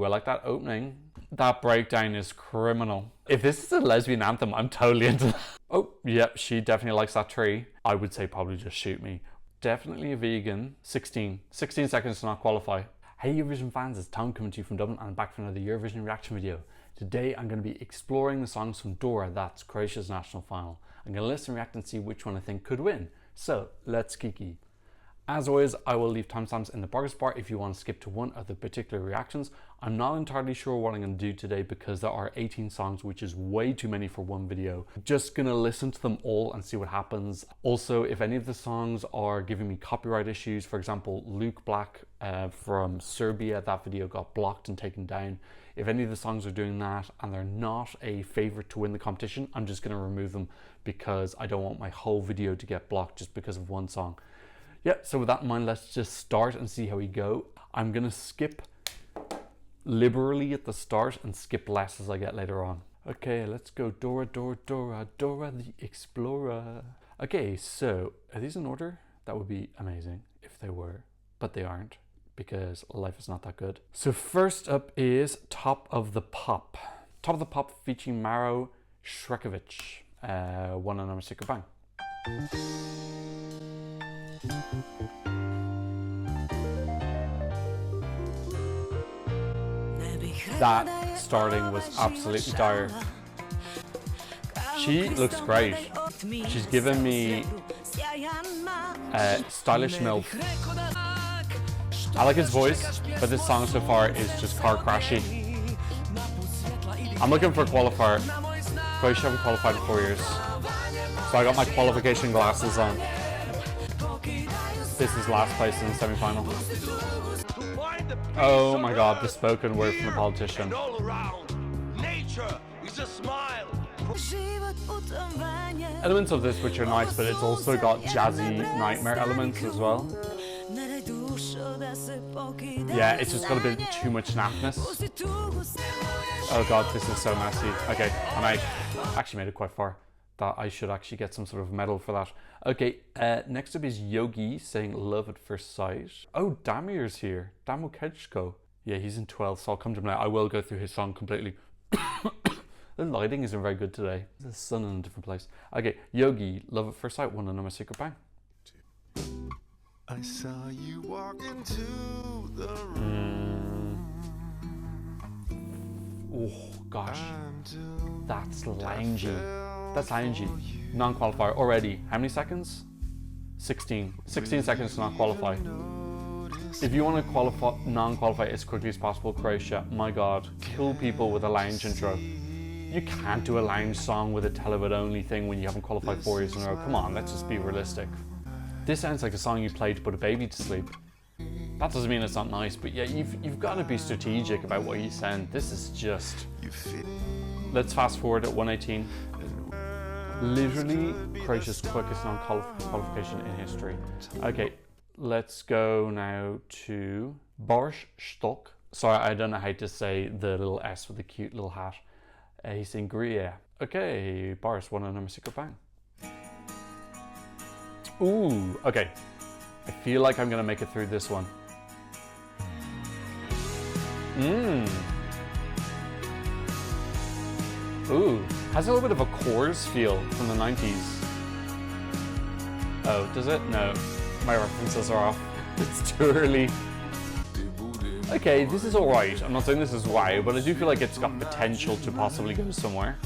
I like that opening. That breakdown is criminal. If this is a lesbian anthem, I'm totally into that. Oh, yep, she definitely likes that tree. I would say probably just shoot me. Definitely a vegan. 16 seconds to not qualify. Hey Eurovision fans, it's Tom coming to you from Dublin and I'm back for another Eurovision reaction video. Today I'm going to be exploring the songs from Dora, that's Croatia's national final. I'm going to listen, react and see which one I think could win. So, let's kiki. As always, I will leave timestamps in the progress bar if you want to skip to one of the particular reactions. I'm not entirely sure what I'm going to do today because there are 18 songs, which is way too many for one video. Just going to listen to them all and see what happens. Also, if any of the songs are giving me copyright issues, for example, Luke Black from Serbia, that video got blocked and taken down. If any of the songs are doing that and they're not a favorite to win the competition, I'm just going to remove them because I don't want my whole video to get blocked just because of one song. Yeah, so with that in mind, let's just start and see how we go. I'm gonna skip liberally at the start and skip less as I get later on. Okay, let's go. Dora, Dora, Dora, Dora the Explorer. Okay, so are these in order? That would be amazing if they were, but they aren't because life is not that good. So first up is Top of the Pop. Top of the Pop featuring Maro Shrek one on our secret bang. That starting was absolutely dire. She looks great. She's given me stylish MILF. I like his voice, but this song so far is just car crashy. I'm looking for a qualifier. Croatia haven't qualified in 4 years. So I got my qualification glasses on. This is last place in the semi-final. Oh my god, the spoken word from the politician. Elements of this which are nice, but it's also got jazzy nightmare elements as well. Yeah, it's just got a bit too much snapness. Oh god, this is so messy. Okay, and I actually made it quite far. That I should actually get some sort of medal for that. Okay, next up is Yogi saying Love at First Sight. Oh, Damir's here. Damo Kechko. Yeah, he's in 12th, so I'll come to him now. I will go through his song completely. The lighting isn't very good today. The sun in a different place. Okay, Yogi, Love at First Sight, one on my secret bang. I saw you walk into the room. Oh gosh, that's loungy. That's loungy. Non-qualifier already. How many seconds? 16 seconds to not qualify. If you want to non-qualify as quickly as possible, Croatia, my god, kill people with a lounge intro. You can't do a lounge song with a Televote only thing when you haven't qualified 4 years in a row. Come on, let's just be realistic. This sounds like a song you played to put a baby to sleep. That doesn't mean it's not nice, but yeah, you've got to be strategic about what you send. This is just... Let's fast forward at 118. Literally Croatia's quickest non-qualification in history. Okay, let's go now to Barstock. Sorry, I don't know how to say the little S with the cute little hat. He's saying Gruyere. Okay, Boris, one on number secret bang. Ooh, okay. I feel like I'm gonna make it through this one. Ooh, has a little bit of a chorus feel from the 90s. Oh, does it? No, my references are off. It's too early. Okay, this is alright. I'm not saying this is wow, but I do feel like it's got potential to possibly go somewhere.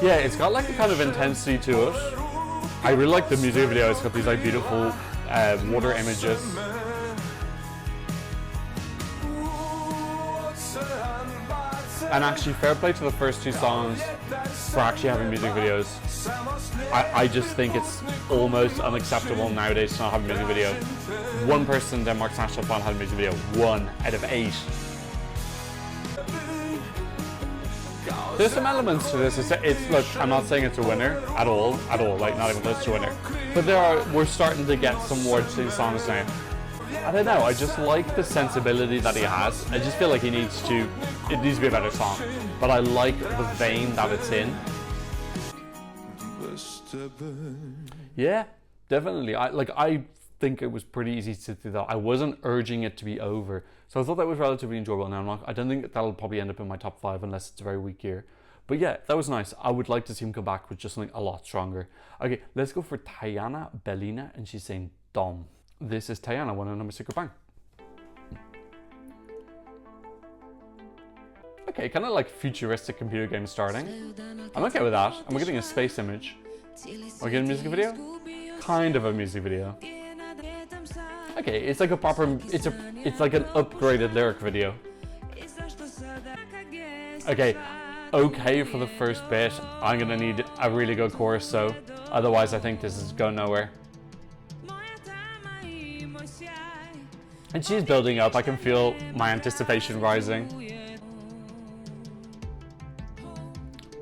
Yeah, it's got like a kind of intensity to it. I really like the music video. It's got these like beautiful water images. And actually, fair play to the first two songs for actually having music videos. I just think it's almost unacceptable nowadays to not have a music video. One person in Denmark's national fan had a music video. 1 out of 8. There's some elements to this. It's look, I'm not saying it's a winner at all, like not even close to a winner. But we're starting to get some more interesting songs now. I don't know, I just like the sensibility that he has. I just feel like it needs to be a better song. But I like the vein that it's in. Yeah, definitely. I think it was pretty easy to sit through that. I wasn't urging it to be over. So I thought that was relatively enjoyable. Now, I don't think that'll probably end up in my top 5 unless it's a very weak year. But yeah, that was nice. I would like to see him come back with just something a lot stronger. Okay, let's go for Tayana Bellina, and she's saying Dom. This is Tayana, one of number secret bang. Okay, kind of like futuristic computer game starting. I'm okay with that. I'm getting a space image. Are we getting a music video? Kind of a music video. Okay, it's like a proper, it's like an upgraded lyric video. Okay for the first bit. I'm gonna need a really good chorus, so otherwise I think this is going nowhere. And she's building up. I can feel my anticipation rising.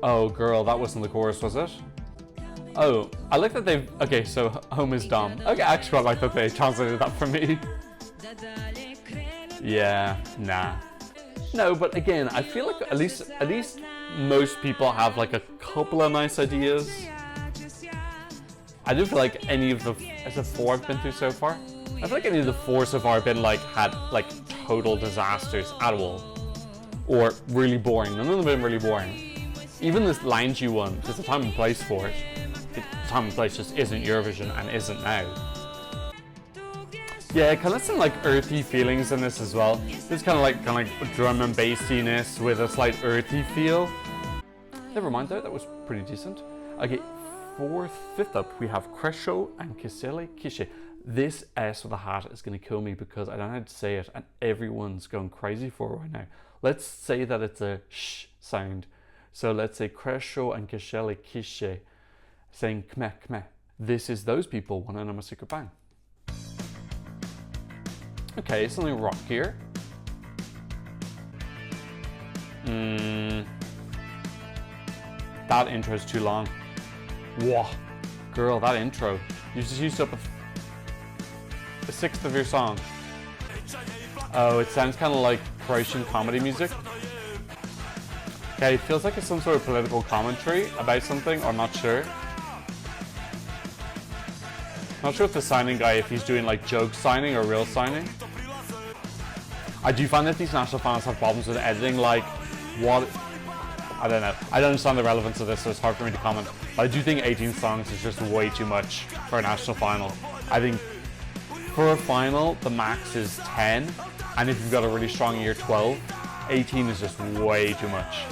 Oh girl, that wasn't the chorus, was it? Oh, I like that they've... Okay, so home is Dom. Okay, I actually quite like that they translated that for me. Yeah, nah. No, but again, I feel like at least most people have like a couple of nice ideas. I don't feel like any of the... Is it 4 I've been through so far? I feel like any of the 4 so far have been like, had like total disasters at all. Or really boring. None of them have been really boring. Even this Lounge You one, there's a time and place for it. The time and place just isn't Eurovision and isn't now. Yeah, kind of some like earthy feelings in this as well. There's kind of like drum and bassiness with a slight earthy feel. Never mind though, that was pretty decent. Okay, fifth up we have Croatia and Kisele Kishe. This S with a hat is going to kill me because I don't know how to say it and everyone's going crazy for it right now. Let's say that it's a sh sound. So let's say Croatia and Kisele Kishe, saying kme kme. This is those people, one and a secret bang. Okay, something rockier. That intro is too long. Whoa, girl, that intro. You just used up a sixth of your song. Oh, it sounds kind of like Croatian comedy music. Okay, it feels like it's some sort of political commentary about something, or not sure. Not sure if the signing guy, if he's doing like joke signing or real signing. I do find that these national finals have problems with editing, like what... I don't know. I don't understand the relevance of this, so it's hard for me to comment. But I do think 18 songs is just way too much for a national final. I think for a final, the max is 10, and if you've got a really strong year, 12. 18 is just way too much.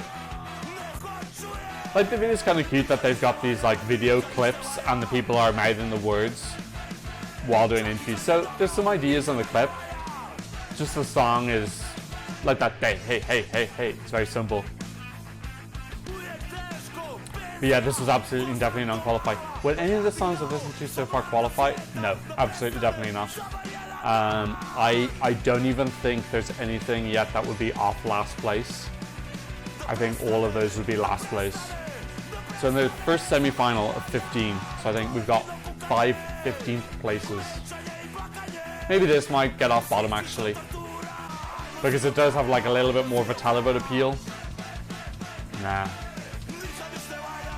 Like the video's kind of cute that they've got these like video clips and the people are mouthing the words while doing interviews. So there's some ideas on the clip. Just the song is like that, hey. It's very simple. But yeah, this was absolutely and definitely non-qualified. Will any of the songs I've listened to so far qualify? No, absolutely definitely not. I don't even think there's anything yet that would be off last place. I think all of those would be last place. So in the first semi-final of 15, so I think we've got 5 15th places. Maybe this might get off bottom actually, because it does have like a little bit more of a Talibot appeal. Nah.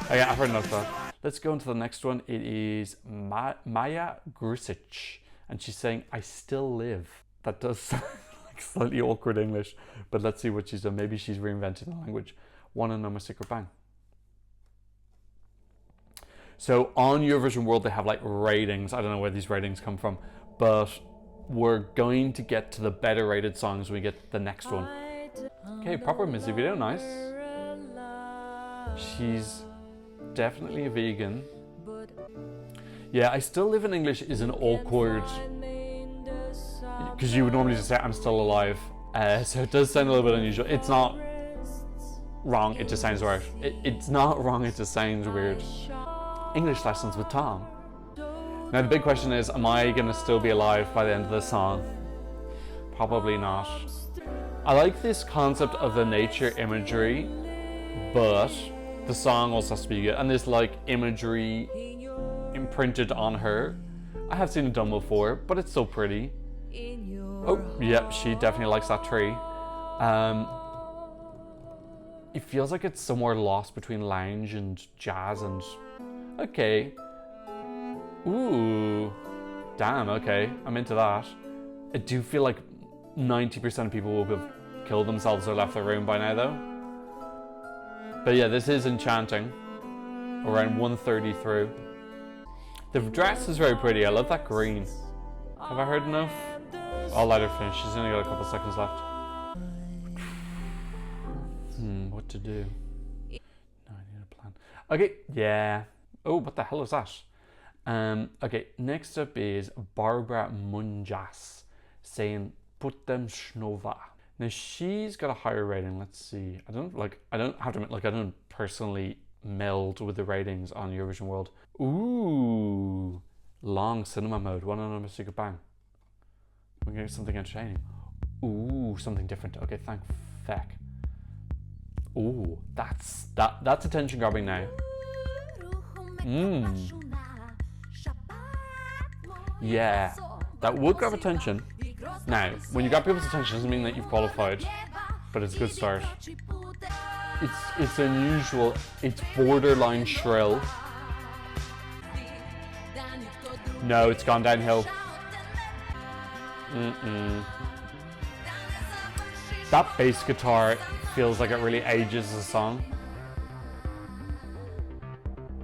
Okay, I've heard enough of that. Let's go into the next one. It is Maya Grusic, and she's saying, I still live. That does sound like slightly awkward English, but let's see what she's done. Maybe she's reinvented the language. One and number secret bang. So on Eurovision World, they have like ratings. I don't know where these ratings come from, but we're going to get to the better rated songs when we get the next one. Okay, proper music video, nice. She's definitely a vegan. Yeah, I still live in English is an awkward, because you would normally just say I'm still alive. So it does sound a little bit unusual. It's not wrong, it just sounds weird. It's not wrong, it just sounds weird. English lessons with Tom. Now the big question is, am I gonna still be alive by the end of the song? Probably not. I like this concept of the nature imagery, but the song also has to be good. And there's like imagery imprinted on her. I have seen it done before, but it's so pretty. Oh, yep, she definitely likes that tree. It feels like it's somewhere lost between lounge and jazz and... Okay. Ooh. Damn, okay, I'm into that. I do feel like 90% of people will have killed themselves or left the room by now though. But yeah, this is enchanting. Around 1:30 through. The dress is very pretty. I love that green. Have I heard enough? I'll let her finish. She's only got a couple seconds left. What to do? No, I need a plan. Okay, yeah. Oh, what the hell is that? Okay, next up is Barbara Munjas saying Putem Snova. Now she's got a higher rating. Let's see. I don't have to admit, like I don't personally meld with the ratings on Eurovision World. Ooh, long cinema mode. One on a secret bang. We're getting something entertaining. Ooh, something different. Okay, thank feck. Ooh, that's attention grabbing now. Yeah, that would grab attention. Now, when you grab people's attention, doesn't mean that you've qualified, but it's a good start. It's unusual. It's borderline shrill. No, it's gone downhill. That bass guitar feels like it really ages the song.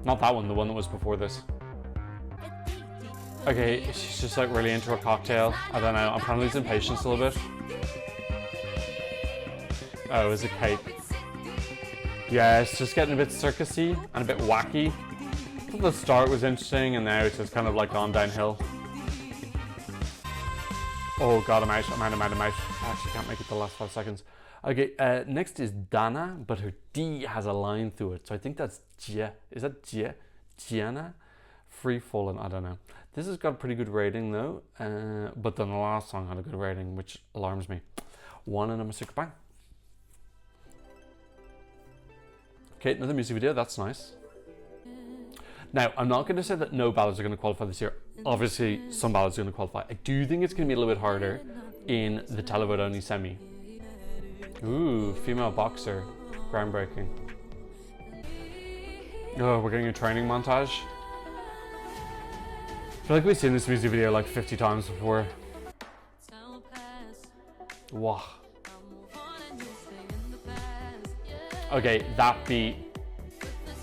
Not that one, the one that was before this. Okay, she's just like really into a cocktail. I don't know, I'm kind of losing patience a little bit. Oh, is it cake? Yeah, it's just getting a bit circusy and a bit wacky. I thought the start was interesting and now it's just kind of like gone downhill. Oh god, I'm out. I actually can't make it the last 5 seconds. Okay, next is Dana, but her D has a line through it. So I think that's Gia. Is that Gia? Gianna? Free Fallen, I don't know. This has got a pretty good rating though. But then the last song had a good rating, which alarms me. One and I'm a super bang. Okay, another music video, that's nice. Now, I'm not going to say that no ballads are going to qualify this year. Obviously, some ballads are going to qualify. I do think it's going to be a little bit harder in the televote only semi. Ooh, female boxer. Groundbreaking. Oh, we're getting a training montage. I feel like we've seen this music video like 50 times before. Wow. Okay, that beat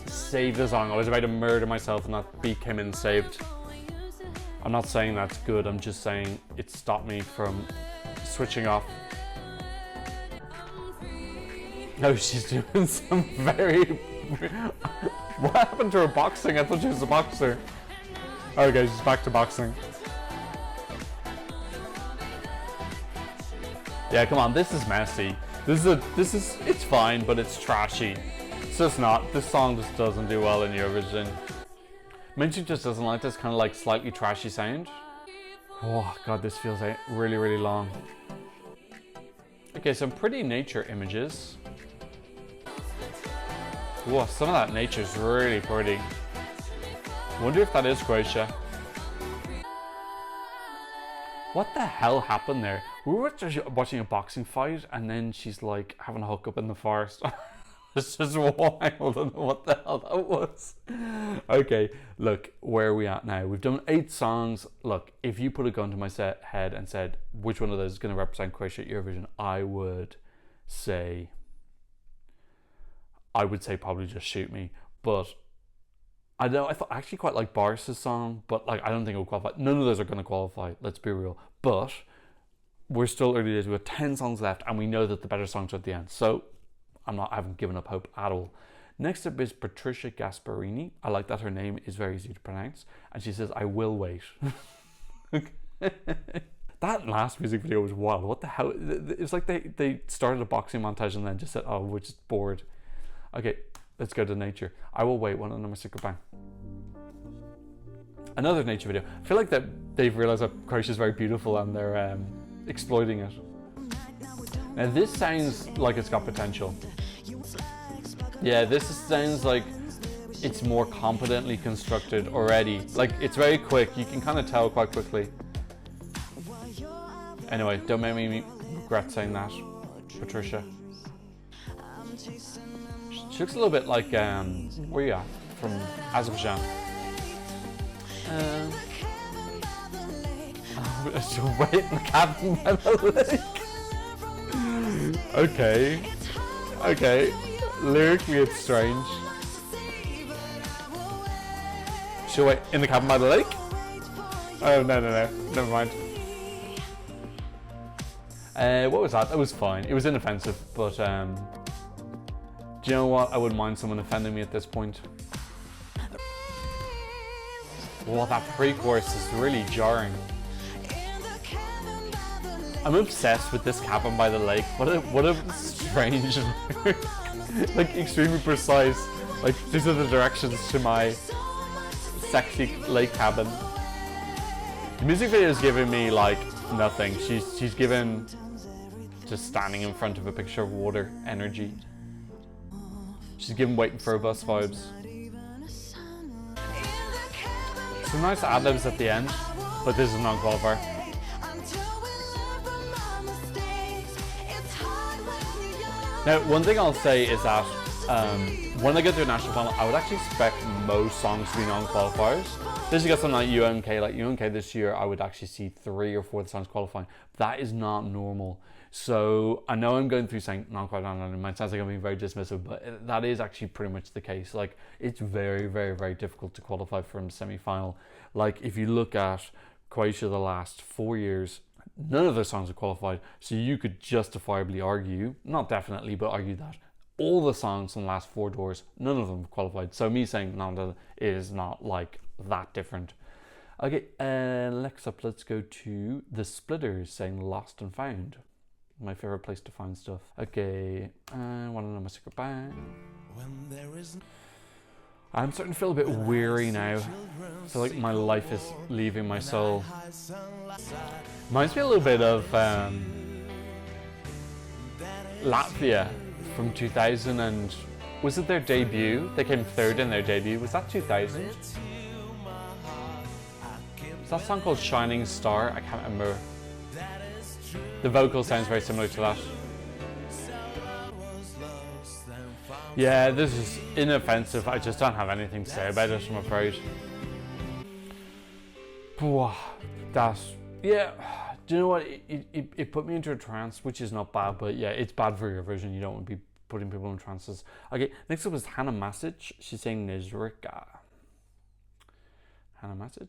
saved the song. I was about to murder myself and that beat came in and saved. I'm not saying that's good, I'm just saying it stopped me from switching off. No, she's doing some very... What happened to her boxing? I thought she was a boxer. Okay, she's back to boxing. Yeah, come on, this is messy. It's fine, but it's trashy. It's just not. This song just doesn't do well in Eurovision. Minchik just doesn't like this kind of like slightly trashy sound. Oh god, this feels like really, really long. Okay, some pretty nature images. Whoa, some of that nature's really pretty. Wonder if that is Croatia. What the hell happened there? We were watching a boxing fight and then she's like having a hookup in the forest. It's just wild. I don't know what the hell that was. Okay, look, where are we at now? We've done 8 songs. Look, if you put a gun to my head and said which one of those is going to represent Croatia at Eurovision, I would say probably Just Shoot Me. But I actually quite like Boris's song, but like I don't think it will qualify. None of those are going to qualify, let's be real. But we're still early days. We have 10 songs left and we know that the better songs are at the end. So I haven't given up hope at all. Next up is Patricia Gasparini. I like that her name is very easy to pronounce. And she says, I will wait. That last music video was wild. What the hell? It's like they started a boxing montage and then just said, oh, we're just bored. Okay, let's go to nature. I will wait. One on number 6 bang. Another nature video. I feel like that they've realized that Croatia is very beautiful and they're exploiting it. Now this sounds like it's got potential. Yeah, this sounds like it's more competently constructed already. Like it's very quick, you can kind of tell quite quickly. Anyway, don't make me regret saying that, Patricia. She looks a little bit like, where are you at? From Azerbaijan. She'll wait in the cabin by the lake. Okay. Lyrically, it's strange. She'll wait in the cabin by the lake? Oh, no. Never mind. What was that? That was fine. It was inoffensive, but do you know what? I wouldn't mind someone offending me at this point. Well, that pre-chorus is really jarring. I'm obsessed with this cabin by the lake. What a strange, like extremely precise. Like these are the directions to my sexy lake cabin. The music video is giving me like nothing. She's given just standing in front of a picture of water energy. She's given waiting for a bus vibes. Some nice ad-libs at the end, but this is a non-qualifier. Now, one thing I'll say is that when I get to a national final, I would actually expect most songs to be non-qualifiers. This you got something like UNK. Like UNK this year, I would actually see 3 or 4 songs qualifying. That is not normal. So I know I'm going through saying non-qualified, and it might sound like I'm being very dismissive, but that is actually pretty much the case. Like it's very, very, very difficult to qualify from a semi-final. Like if you look at Croatia the last 4 years, none of their songs are qualified. So you could justifiably argue, not definitely, but argue that all the songs from the last 4 doors, none of them qualified. So me saying Nanda is not like that different. Okay, next up, let's go to the Splitters saying Lost and Found. My favorite place to find stuff. Okay, wanna know my secret bang? I'm starting to feel a bit weary now. I feel like my life is leaving my soul. Reminds me a little bit of Latvia from 2000 and was it their debut? They came 3rd in their debut. Was that 2000? Is that song called Shining Star? I can't remember. The vocal sounds very similar to that. Yeah, this is inoffensive. I just don't have anything to say about it, I'm afraid. Yeah, do you know what? It put me into a trance, which is not bad, but yeah, it's bad for Eurovision. You don't want to be putting people in trances. Okay, next up is Hannah Masic. She's saying Nezrika. Hannah Masic.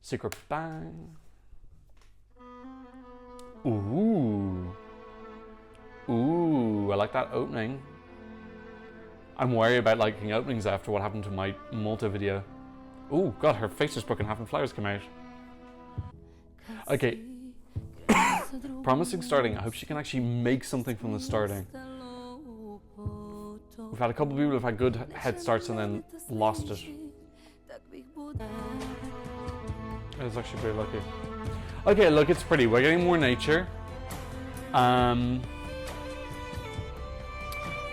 Secret bang. Ooh, I like that opening. I'm worried about liking openings after what happened to my Malta video. Ooh, God, her face is broken half and flowers come out. Okay. Promising starting. I hope she can actually make something from the starting. We've had a couple of people who've had good head starts and then lost it. I was actually pretty lucky. Okay, look, it's pretty. We're getting more nature.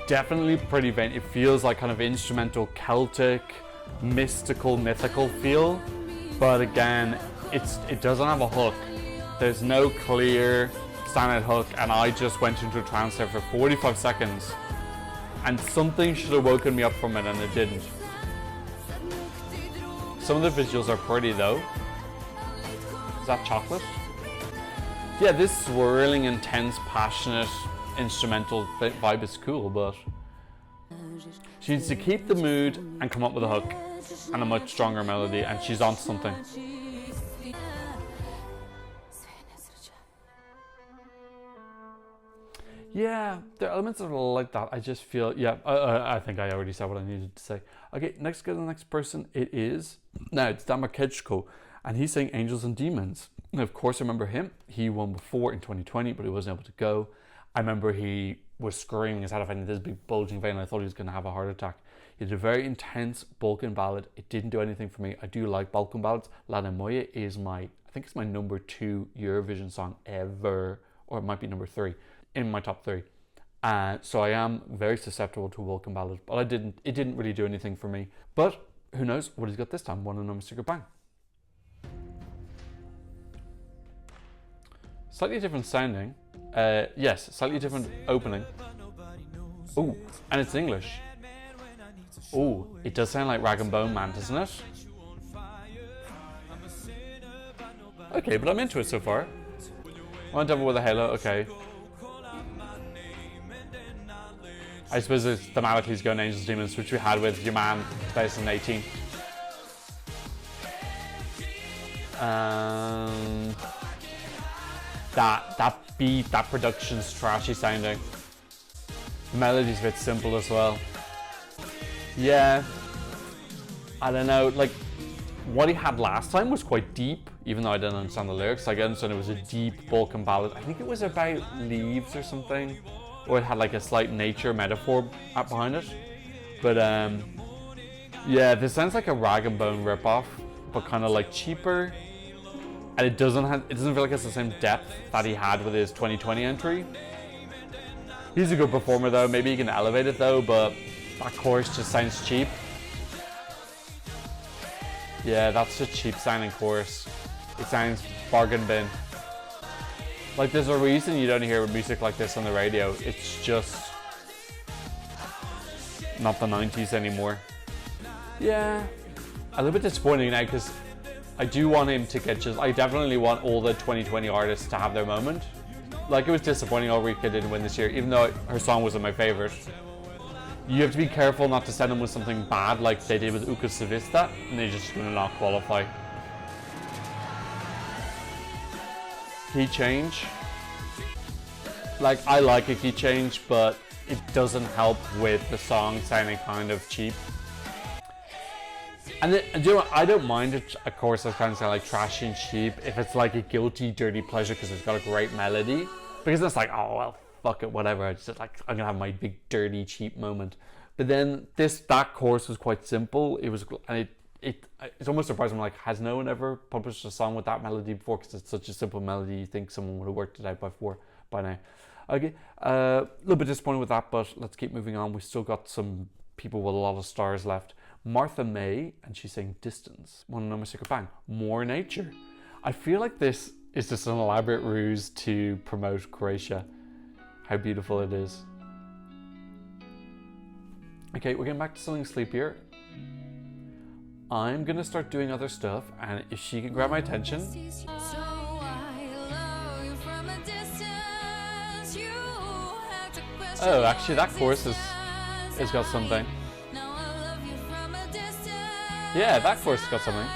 Definitely pretty vain. It feels like kind of instrumental, Celtic, mystical, mythical feel. But again, it doesn't have a hook. There's no clear standout hook, and I just went into a trance there for 45 seconds. And something should have woken me up from it, and it didn't. Some of the visuals are pretty though. Is that chocolate? Yeah, this swirling, intense, passionate, instrumental vibe is cool, but she needs to keep the mood and come up with a hook and a much stronger melody, and she's on something. Yeah, there are elements that are like that. I just feel, yeah, I think I already said what I needed to say. Okay, next go to the next person. It's Damar Kechko, and he's saying Angels and Demons. Now, of course, I remember him. He won before in 2020, but he wasn't able to go. I remember he was screaming his head off, and this big bulging vein. I thought he was going to have a heart attack. He did a very intense Balkan ballad. It didn't do anything for me. I do like Balkan ballads. Lana Moya is I think it's my number 2 Eurovision song ever, or it might be number 3 in my top 3. So I am very susceptible to a Balkan ballad, but it didn't really do anything for me. But who knows what he's got this time? Wanna know my secret bang? Slightly different sounding. Yes, slightly different opening. Oh, and it's English. Oh, it does sound like Rag and Bone Man, doesn't it? Okay, but I'm into it so far. On Devil with a Halo, okay. I suppose it's thematically is going Angels Demons, which we had with your man 2018. That beat, that production's trashy sounding. The melody's a bit simple as well. Yeah, I don't know, like what he had last time was quite deep, even though I didn't understand the lyrics. Like, I understand it was a deep Balkan ballad. I think it was about leaves or something, or it had like a slight nature metaphor behind it. But yeah, this sounds like a Rag and Bone ripoff, but kind of like cheaper. And it doesn't feel like it's the same depth that he had with his 2020 entry. He's a good performer though, maybe he can elevate it though, but that chorus just sounds cheap. Yeah, that's a cheap sounding chorus. It sounds bargain bin. Like, there's a reason you don't hear music like this on the radio. It's just not the 90s anymore. Yeah, a little bit disappointing now because I do want him to get I definitely want all the 2020 artists to have their moment. Like, it was disappointing Ulrika didn't win this year, even though her song wasn't my favorite. You have to be careful not to send them with something bad like they did with Uka Savista, and they're just going to not qualify. Key change. Like, I like a key change, but it doesn't help with the song sounding kind of cheap. And do you know what? I don't mind it, of course, it's kind of sound like trashy and cheap if it's like a guilty, dirty pleasure because it's got a great melody. Because it's like, oh well, fuck it, whatever. It's just like, I'm gonna have my big, dirty, cheap moment. But then that chorus was quite simple. It was, and it's almost surprising. I'm like, has no one ever published a song with that melody before? Because it's such a simple melody. You think someone would have worked it out by now. Okay, a little bit disappointed with that, but let's keep moving on. We've still got some people with a lot of stars left. Martha May, and she's saying Distance. Wanna know my secret bang? More nature. I feel like this is just an elaborate ruse to promote Croatia. How beautiful it is. Okay, we're getting back to something sleepier. I'm gonna start doing other stuff, and if she can grab my attention. Oh, actually that chorus has got something. Yeah, that chorus has got something.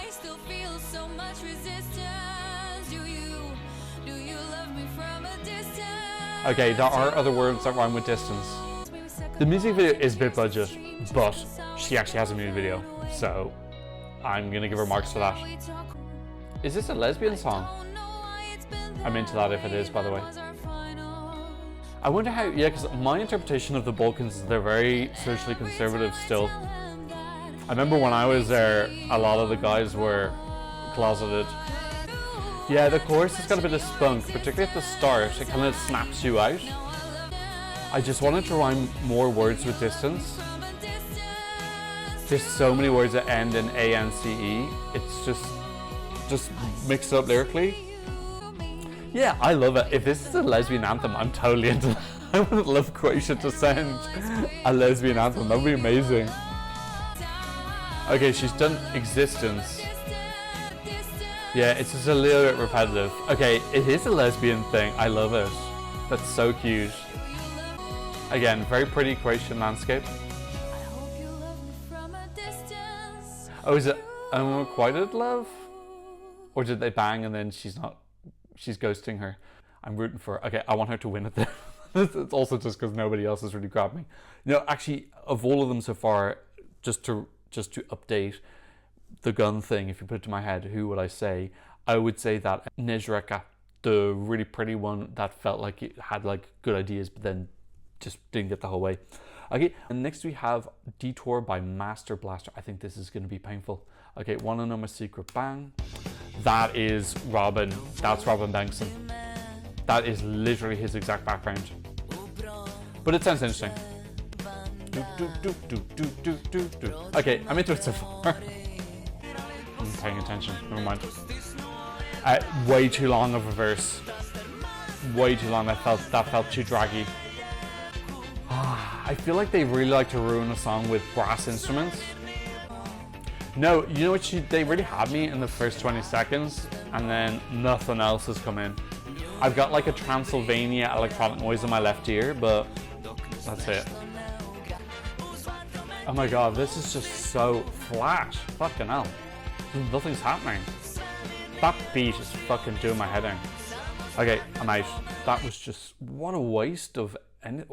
Okay, there are other words that rhyme with distance. The music video is a bit budget, but she actually has a music video, so I'm gonna give her marks for that. Is this a lesbian song? I'm into that if it is, by the way. I wonder how, yeah, because my interpretation of the Balkans is they're very socially conservative still. I remember when I was there, a lot of the guys were closeted. Yeah, the chorus has got a bit of spunk, particularly at the start. It kind of snaps you out. I just wanted to rhyme more words with distance. There's so many words that end in A-N-C-E. It's just mixed up lyrically. Yeah, I love it. If this is a lesbian anthem, I'm totally into that. I would love Croatia to send a lesbian anthem. That would be amazing. Okay, she's done Existence. Yeah, it's just a little bit repetitive. Okay, it is a lesbian thing. I love it. That's so cute. Again, very pretty Croatian landscape. Oh, is it unrequited love? Or did they bang and then she's ghosting her? I'm rooting for her. Okay, I want her to win it then. It's also just because nobody else has really grabbed me. You know, actually, of all of them so far, just to update the gun thing, if you put it to my head, who would I say? I would say that Nezreka, the really pretty one that felt like it had like good ideas, but then just didn't get the whole way. Okay, and next we have Detour by Master Blaster. I think this is going to be painful. Okay, wanna know my secret bang? That is Robin. That's Robin Bengtsson. That is literally his exact background. But it sounds interesting. Okay, I'm into it so far. I'm paying attention, never mind. Way too long of a verse. Way too long, that felt too draggy. I feel like they really like to ruin a song with brass instruments. No, you know what, they really had me in the first 20 seconds, and then nothing else has come in. I've got like a Transylvania electronic noise in my left ear, but that's it. Oh my god, this is just so flat. Fucking hell. Nothing's happening. That beat is fucking doing my head in. Okay, I'm out. That was just, what a waste of any.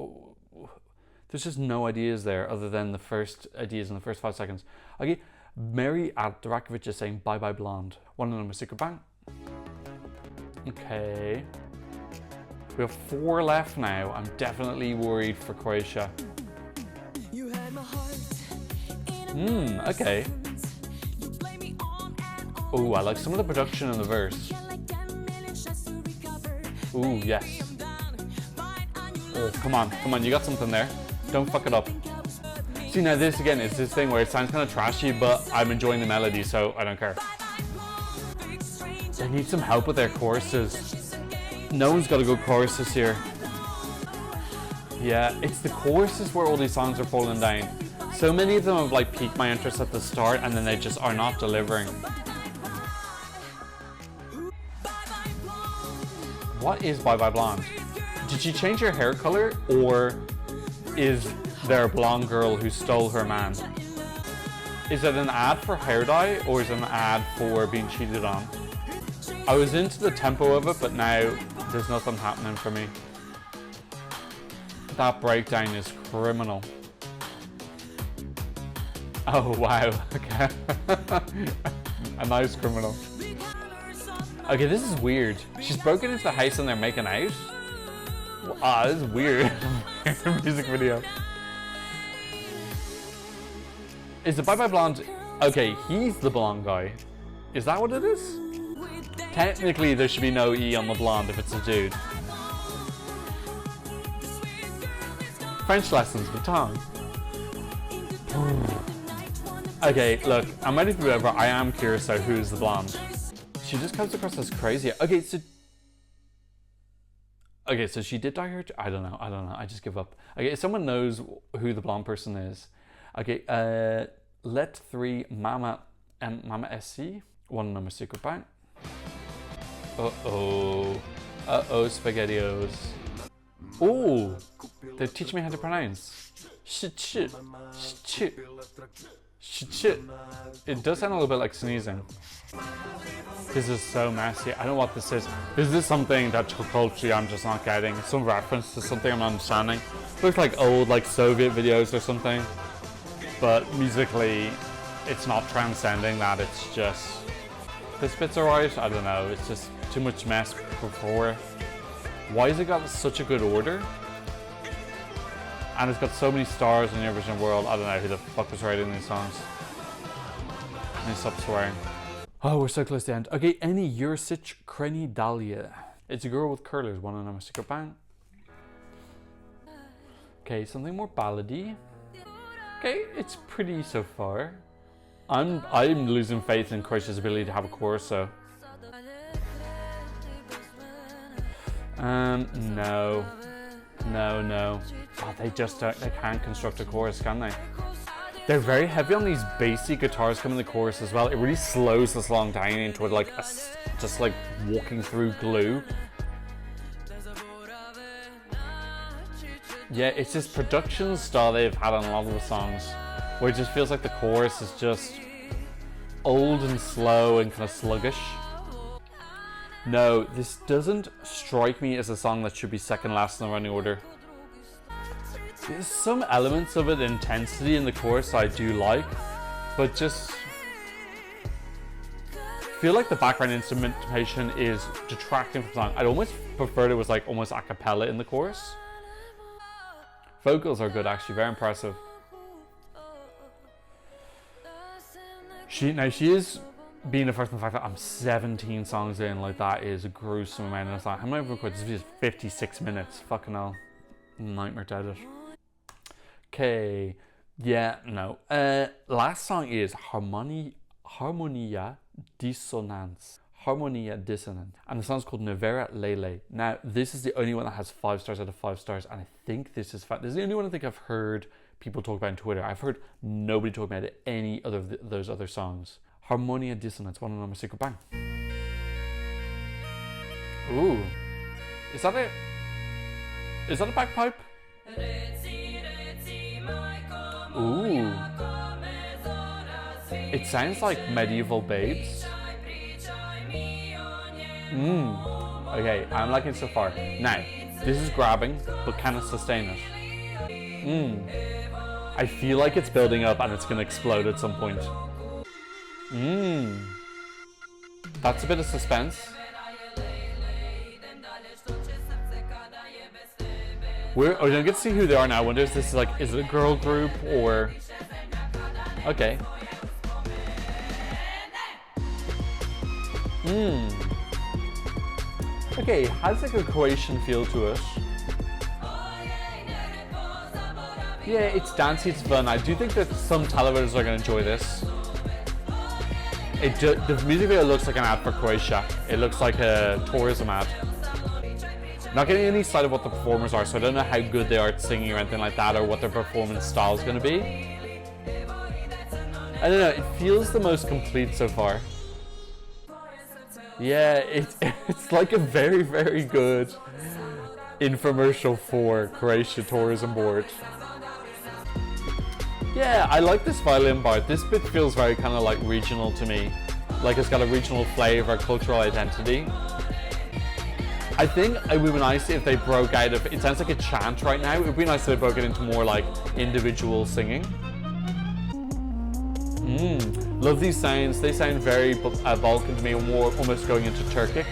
There's just no ideas there other than the first ideas in the first 5 seconds. Okay, Mary at Durakovic is saying bye bye blonde. One number secret bang. Okay. We have 4 left now. I'm definitely worried for Croatia. Okay. Oh, I like some of the production in the verse. Ooh, yes. Oh, come on, you got something there. Don't fuck it up. See, now this again is this thing where it sounds kind of trashy, but I'm enjoying the melody, so I don't care. They need some help with their choruses. No one's got a good choruses here. Yeah, it's the choruses where all these songs are falling down. So many of them have like piqued my interest at the start and then they just are not delivering. What is Bye Bye Blonde? Did she change her hair color, or is there a blonde girl who stole her man? Is it an ad for hair dye, or is it an ad for being cheated on? I was into the tempo of it, but now there's nothing happening for me. That breakdown is criminal. Oh wow, okay. A nice criminal. Okay, this is weird. She's broken into the house and they're making out? Ah, this is weird. Music video. Is it Bye Bye Blonde? Okay, he's the blonde guy. Is that what it is? Technically, there should be no E on the blonde if it's a dude. French lessons with Tom. Okay, look, I'm ready to be over. I am curious though, who's the blonde? She just comes across as crazy. Okay, so she did dye her. I don't know. I just give up. Okay, if someone knows who the blonde person is. Okay, let 3 Mama and Mama SC. One number secret bang. Uh-oh, SpaghettiOs. Oh, they teach me how to pronounce. Shit. It does sound a little bit like sneezing. This is so messy. I don't know what this is. Is this something that culturally I'm just not getting? Some reference to something I'm not understanding. It looks like old like Soviet videos or something. But musically, it's not transcending that. It's just, this bit's alright. I don't know. It's just too much mess before. Why has it got such a good order? And it's got so many stars in the Eurovision world. I don't know who the fuck was writing these songs. Let me stop swearing. Oh, we're so close to the end. Okay, any Jursic Kreni Dalia. It's a girl with curlers. One and a secret bang. Okay, something more ballady. Okay, it's pretty so far. I'm losing faith in Croatia's ability to have a chorus, so. No. Oh, they can't construct a chorus, can they? They're very heavy on these bassy guitars coming in the chorus as well. It really slows the song down into like just like walking through glue. Yeah, it's this production style they've had on a lot of the songs, where it just feels like the chorus is just old and slow and kind of sluggish. No, this doesn't strike me as a song that should be second last in the running order. There's some elements of it, intensity in the chorus I do like, but just feel like the background instrumentation is detracting from the song. I'd almost prefer it was like almost a cappella in the chorus. Vocals are good actually, very impressive. She is being the first in the fact that I'm 17 songs in, like that is a gruesome amount of time. How many have I recorded? This video is 56 minutes. Fucking hell. Nightmare to edit. Okay. Yeah, no. Last song is Harmonia Dissonance. Harmonia Dissonance. And the song's called Nevera Lele. Now, this is the only one that has 5 stars out of 5 stars, and I think this is this is the only one I think I've heard people talk about on Twitter. I've heard nobody talk about any other of those other songs. Harmonia Dissonance, one number secret bang. Ooh. Is that it? Is that a bagpipe? Ooh. It sounds like Medieval Babes. Okay, I'm liking it so far. Now, this is grabbing, but can it sustain it? I feel like it's building up and it's going to explode at some point. That's a bit of suspense. I don't get to see who they are now. I wonder if this is like, is it a girl group or... Okay. Okay, it has like a Croatian feel to it. Yeah, it's dancey, it's fun. I do think that some televisions are going to enjoy this. The music video looks like an ad for Croatia. It looks like a tourism ad. Not getting any sight of what the performers are, so I don't know how good they are at singing or anything like that, or what their performance style is going to be. I don't know, it feels the most complete so far. Yeah, it's like a very, very good infomercial for Croatia Tourism Board. Yeah, I like this violin part. This bit feels very kind of like regional to me. Like it's got a regional flavor, cultural identity. I think it would be nice if they broke out of, it sounds like a chant right now. It would be nice if they broke it into more like individual singing. Love these sounds. They sound very Balkan to me, or more almost going into Turkic.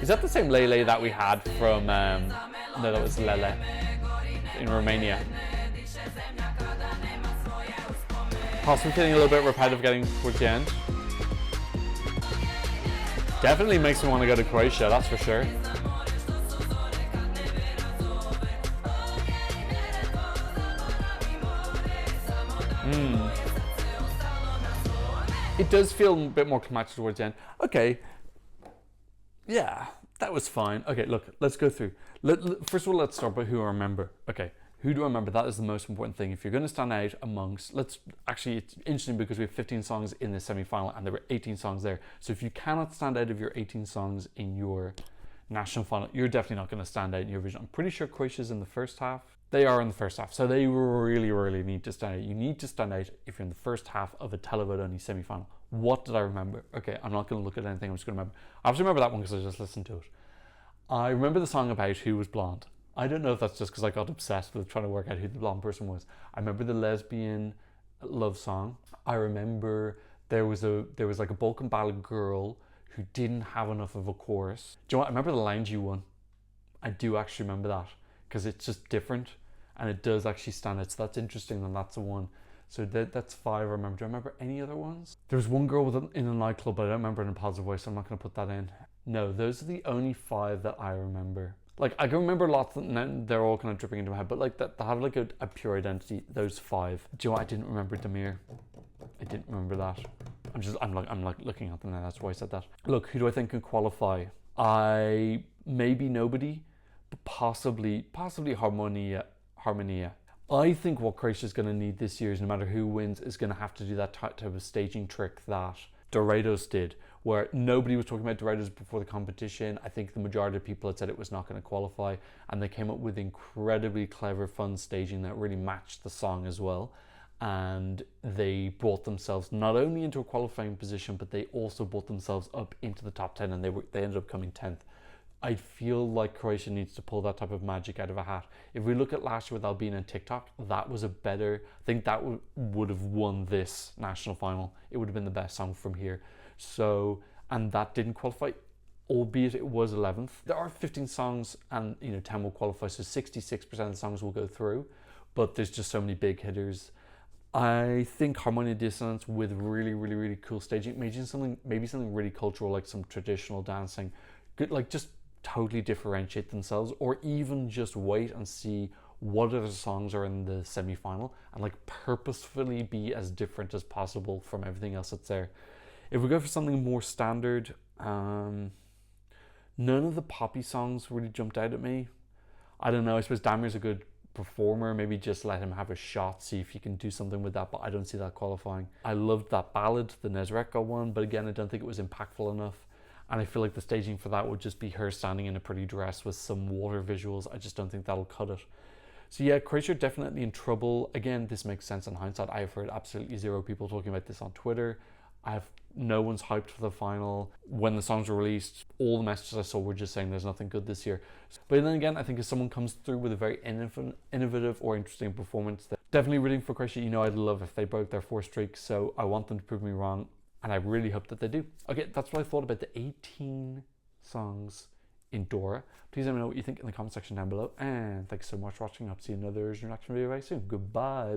Is that the same Lele that we had from, no, that was Lele in Romania. Possibly getting a little bit repetitive getting towards the end. Definitely makes me want to go to Croatia, that's for sure. It does feel a bit more climactic towards the end. Okay. Yeah, that was fine. Okay, look, let's go through. First of all, let's start by who I remember. Okay, who do I remember? That is the most important thing. If you're going to stand out amongst, it's interesting because we have 15 songs in the semi-final and there were 18 songs there. So if you cannot stand out of your 18 songs in your national final, you're definitely not going to stand out in Eurovision. I'm pretty sure Croatia's in the first half. They are in the first half, so they really, really need to stand out. You need to stand out if you're in the first half of a televote only semi-final. What did I remember? Okay, I'm not going to look at anything, I'm just going to remember. I have to remember that one because I just listened to it. I remember the song about who was blonde. I don't know if that's just because I got obsessed with trying to work out who the blonde person was. I remember the lesbian love song. I remember there was like a Balkan ballad girl who didn't have enough of a chorus. Do you know what? I remember the Loungy one. I do actually remember that because it's just different and it does actually stand out. So that's interesting, and that's the one. So that's 5 I remember. Do I remember any other ones? There was one girl in a nightclub, but I don't remember in a positive way, so I'm not going to put that in. No, those are the only 5 that I remember. Like, I can remember lots, and they're all kind of dripping into my head, but like that, they have like a pure identity, those 5. Do you know what? I didn't remember Demir. I didn't remember that. I'm like looking at them now, that's why I said that. Look, who do I think can qualify? Maybe nobody, but possibly Harmonia. I think what Croatia's going to need this year is, no matter who wins, is going to have to do that type of staging trick that Doritos did, where nobody was talking about Doritos before the competition. I think the majority of people had said it was not going to qualify, and they came up with incredibly clever, fun staging that really matched the song as well. And they brought themselves not only into a qualifying position, but they also brought themselves up into the top 10, and they ended up coming 10th. I feel like Croatia needs to pull that type of magic out of a hat. If we look at last year with Albania and TikTok, that was I think that would have won this national final. It would have been the best song from here. So, and that didn't qualify, albeit it was 11th. There are 15 songs and 10 will qualify, so 66% of the songs will go through, but there's just so many big hitters. I think Harmonia Dissonance with really, really, really cool staging, maybe something really cultural, like some traditional dancing, good, like just totally differentiate themselves, or even just wait and see what other songs are in the semi-final and like purposefully be as different as possible from everything else that's there. If we go for something more standard, none of the poppy songs really jumped out at me. I don't know, I suppose Damir's a good performer. Maybe just let him have a shot, see if he can do something with that, but I don't see that qualifying. I loved that ballad, the Nezreka one, but again, I don't think it was impactful enough. And I feel like the staging for that would just be her standing in a pretty dress with some water visuals. I just don't think that'll cut it. So yeah, Croatia definitely in trouble. Again, this makes sense in hindsight. I have heard absolutely zero people talking about this on Twitter. No one's hyped for the final. When the songs were released, all the messages I saw were just saying there's nothing good this year. But then again, I think if someone comes through with a very innovative or interesting performance, they're definitely rooting for Croatia. You know, I'd love if they broke their 4 streak, so I want them to prove me wrong, and I really hope that they do. Okay, that's what I thought about the 18 songs in Dora. Please let me know what you think in the comment section down below, and thanks so much for watching. I'll see you in another reaction video very soon. Goodbye.